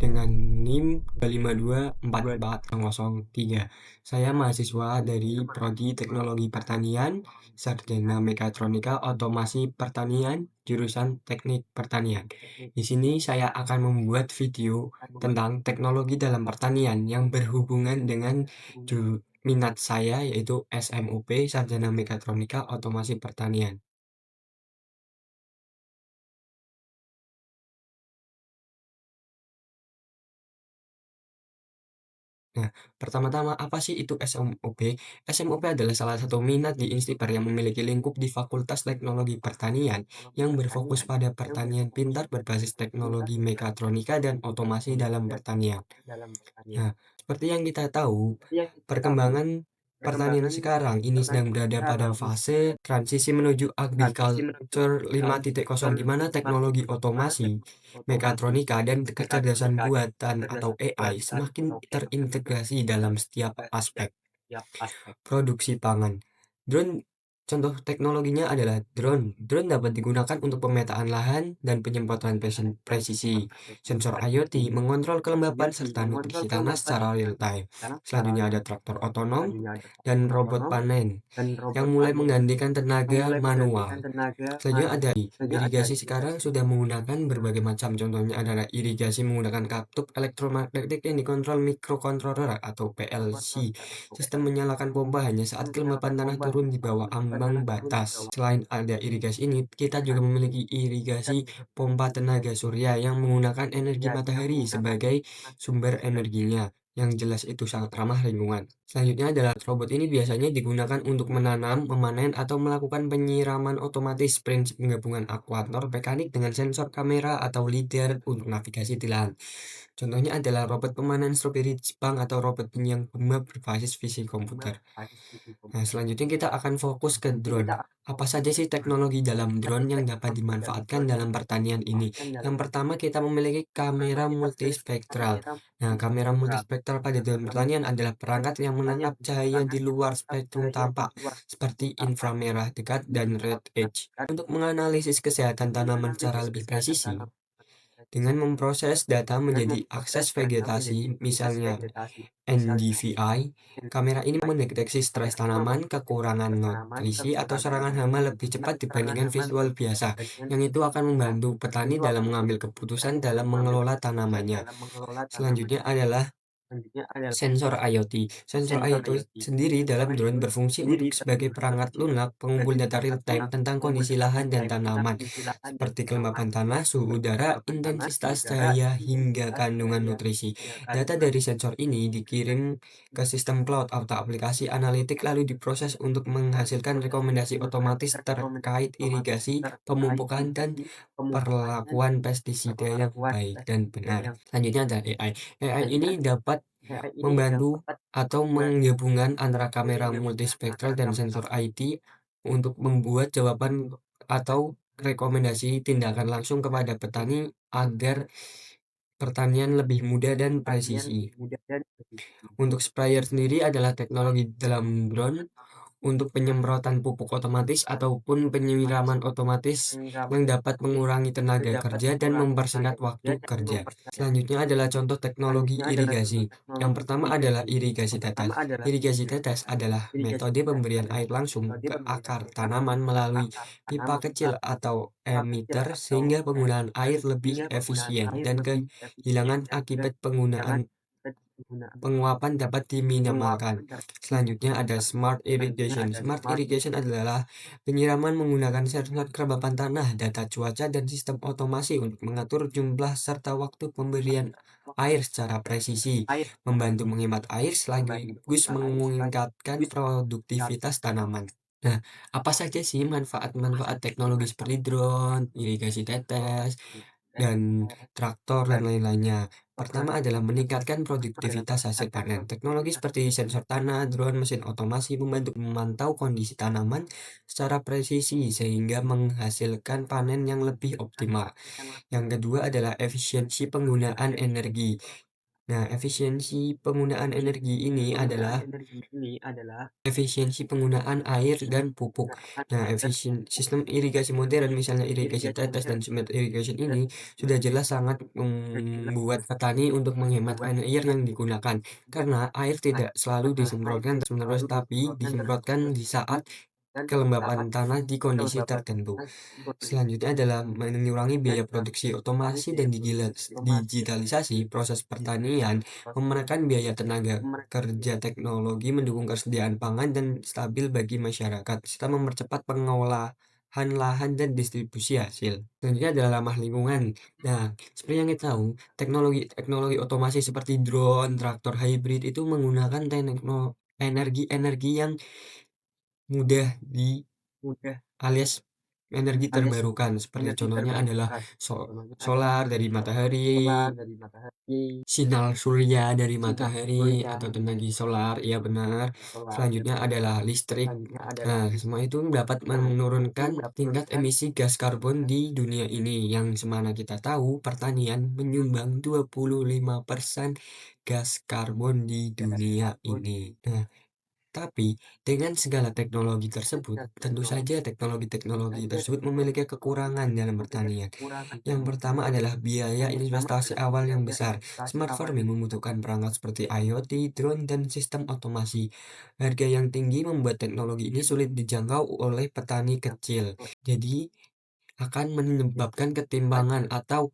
dengan NIM 2524403. Saya mahasiswa dari Prodi Teknologi Pertanian, Sarjana Mekatronika Otomasi Pertanian, jurusan Teknik Pertanian. Di sini saya akan membuat video tentang teknologi dalam pertanian yang berhubungan dengan minat saya, yaitu SMUP, Sarjana Mekatronika Otomasi Pertanian. Nah, pertama-tama apa sih itu SMUP? SMUP adalah salah satu minat di Instiper yang memiliki lingkup di Fakultas Teknologi Pertanian yang berfokus pada pertanian pintar berbasis teknologi mekatronika dan otomasi dalam pertanian. Nah, seperti yang kita tahu, perkembangan pertanian sekarang ini sedang berada pada fase transisi menuju agriculture 5.0, di mana teknologi otomasi, mekatronika, dan kecerdasan buatan atau AI semakin terintegrasi dalam setiap aspek produksi pangan. Drone, contoh teknologinya adalah drone. Drone dapat digunakan untuk pemetaan lahan dan penyemprotan presisi. Sensor IoT mengontrol kelembapan serta nutrisi tanah secara real time. Selanjutnya ada traktor otonom dan robot panen yang mulai menggantikan tenaga manual. Selanjutnya ada irigasi. Sekarang sudah menggunakan berbagai macam, contohnya adalah irigasi menggunakan katup elektromagnetik yang dikontrol mikrokontroler atau PLC. Sistem menyalakan pompa hanya saat kelembapan tanah turun di bawah ambang batas. Selain ada irigasi ini, kita juga memiliki irigasi pompa tenaga surya yang menggunakan energi matahari sebagai sumber energinya, yang jelas itu sangat ramah lingkungan. Selanjutnya adalah robot ini biasanya digunakan untuk menanam, memanen, atau melakukan penyiraman otomatis. Prinsip penggabungan akuator mekanik dengan sensor kamera atau lidar untuk navigasi di lahan. Contohnya adalah robot pemanen stroberi Jepang atau robot penyiang bunga berbasis visi komputer. Nah, selanjutnya kita akan fokus ke drone. Apa saja sih teknologi dalam drone yang dapat dimanfaatkan dalam pertanian ini? Yang pertama, kita memiliki kamera multispektral. Nah, kamera multispektral pada drone pertanian adalah perangkat yang menangkap cahaya di luar spektrum tampak, seperti inframerah dekat dan red edge, untuk menganalisis kesehatan tanaman secara lebih presisi. Dengan memproses data menjadi akses vegetasi, misalnya NDVI, kamera ini mendeteksi stres tanaman, kekurangan nutrisi, atau serangan hama lebih cepat dibandingkan visual biasa, yang itu akan membantu petani dalam mengambil keputusan dalam mengelola tanamannya. Selanjutnya adalah sensor IoT. Sensor IoT sendiri dalam drone berfungsi untuk sebagai perangkat lunak pengumpul data real time tentang kondisi lahan dan tanaman, seperti kelembapan tanah, suhu udara, intensitas cahaya, hingga kandungan nutrisi. Data dari sensor ini dikirim ke sistem cloud atau aplikasi analitik lalu diproses untuk menghasilkan rekomendasi otomatis terkait irigasi, pemupukan, dan perlakuan pestisida yang baik dan benar. Selanjutnya ada AI. AI ini dapat membantu atau menggabungkan antara kamera multispektral dan sensor IT untuk membuat jawaban atau rekomendasi tindakan langsung kepada petani agar pertanian lebih mudah dan presisi. Untuk sprayer sendiri adalah teknologi dalam drone untuk penyemprotan pupuk otomatis ataupun penyiraman otomatis yang dapat mengurangi tenaga kerja dan mempersingkat waktu kerja. Selanjutnya adalah contoh teknologi irigasi. Yang pertama adalah irigasi tetes. Irigasi tetes adalah metode pemberian air langsung ke akar tanaman melalui pipa kecil atau emitter sehingga penggunaan air lebih efisien dan kehilangan akibat penggunaan penguapan dapat diminimalkan. Selanjutnya ada smart irrigation. Smart irrigation adalah penyiraman menggunakan sensor kelembapan tanah, data cuaca, dan sistem otomasi untuk mengatur jumlah serta waktu pemberian air secara presisi, membantu menghemat air sekaligus meningkatkan produktivitas tanaman. Nah, apa saja sih manfaat-manfaat teknologi seperti drone, irigasi tetes, dan traktor dan lain-lainnya? Pertama adalah meningkatkan produktivitas hasil panen. Teknologi seperti sensor tanah, drone, mesin otomasi membantu memantau kondisi tanaman secara presisi sehingga menghasilkan panen yang lebih optimal. Yang kedua adalah efisiensi penggunaan energi. Nah, efisiensi penggunaan air dan pupuk. Nah, sistem irigasi modern, misalnya irigasi tetes dan smart irrigation ini sudah jelas sangat membuat petani untuk menghemat air yang digunakan. Karena air tidak selalu disemprotkan terus-menerus, tapi disemprotkan di saat kelembapan tanah di kondisi tertentu. Selanjutnya adalah mengurangi biaya produksi. Otomasi dan digitalisasi proses pertanian memerankan biaya tenaga kerja. Teknologi mendukung ketersediaan pangan dan stabil bagi masyarakat, serta mempercepat pengolahan lahan dan distribusi hasil. Selanjutnya adalah ramah lingkungan. Nah, seperti yang kita tahu, teknologi otomasi seperti drone, traktor hybrid itu menggunakan energi yang mudah di alias energi terbarukan, seperti contohnya adalah solar dari matahari, sinyal surya dari matahari atau tenaga solar, iya benar. Selanjutnya adalah listrik. Nah, semua itu dapat menurunkan tingkat emisi gas karbon di dunia ini, yang semana kita tahu pertanian menyumbang 25% gas karbon di dunia ini. Nah, tapi dengan segala teknologi tersebut, tentu saja teknologi-teknologi tersebut memiliki kekurangan dalam pertanian. Yang pertama adalah biaya investasi awal yang besar. Smart farming membutuhkan perangkat seperti IoT, drone, dan sistem otomasi. Harga yang tinggi membuat teknologi ini sulit dijangkau oleh petani kecil. Jadi, akan menyebabkan ketimpangan atau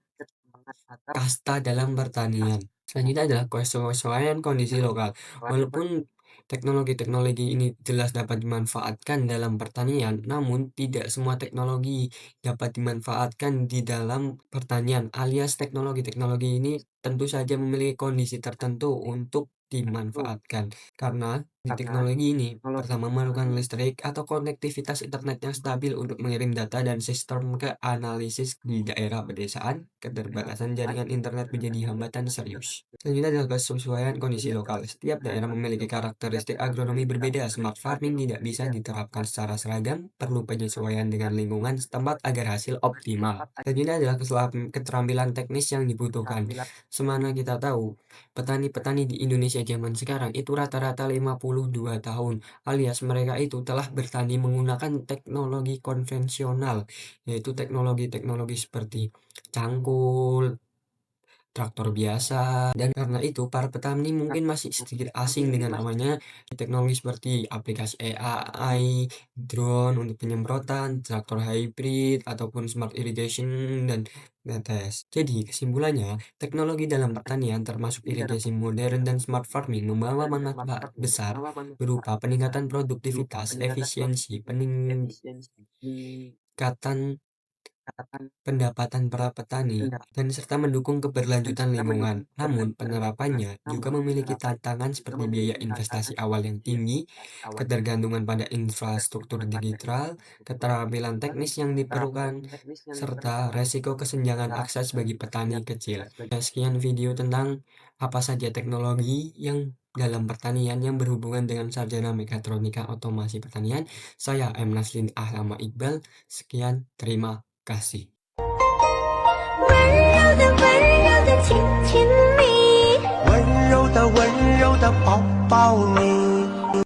kasta dalam pertanian. Selanjutnya adalah kesesuaian kondisi lokal. Walaupun teknologi-teknologi ini jelas dapat dimanfaatkan dalam pertanian, namun tidak semua teknologi dapat dimanfaatkan di dalam pertanian, alias teknologi-teknologi ini tentu saja memiliki kondisi tertentu untuk dimanfaatkan. Karena di teknologi ini pertama memerlukan listrik atau konektivitas internet yang stabil untuk mengirim data dan sistem ke analisis di daerah pedesaan. Keterbatasan jaringan internet menjadi hambatan serius. Selanjutnya adalah kesesuaian kondisi lokal. Setiap daerah memiliki karakteristik agronomi berbeda. Smart farming tidak bisa diterapkan secara seragam, perlu penyesuaian dengan lingkungan setempat agar hasil optimal. Selanjutnya adalah keterampilan teknis yang dibutuhkan. Semana kita tahu, petani-petani di Indonesia zaman sekarang itu rata-rata 52 tahun, alias mereka itu telah bertani menggunakan teknologi konvensional, yaitu teknologi-teknologi seperti cangkul, traktor biasa, dan karena itu para petani mungkin masih sedikit asing dengan namanya teknologi seperti aplikasi AI, drone untuk penyemprotan, traktor hybrid, ataupun smart irrigation dan netes. Jadi kesimpulannya, teknologi dalam pertanian termasuk irigasi modern dan smart farming membawa manfaat besar berupa peningkatan produktivitas, efisiensi, peningkatan pendapatan para petani, dan serta mendukung keberlanjutan lingkungan. Namun, penerapannya juga memiliki tantangan seperti biaya investasi awal yang tinggi, ketergantungan pada infrastruktur digital, keterampilan teknis yang diperlukan, serta resiko kesenjangan akses bagi petani kecil. Sekian video tentang apa saja teknologi yang dalam pertanian yang berhubungan dengan sarjana mekatronika otomasi pertanian. Saya M. Naslin Ahlama Iqbal. Sekian, terima kasih. 温柔的，温柔的亲亲你，温柔的，温柔的抱抱你。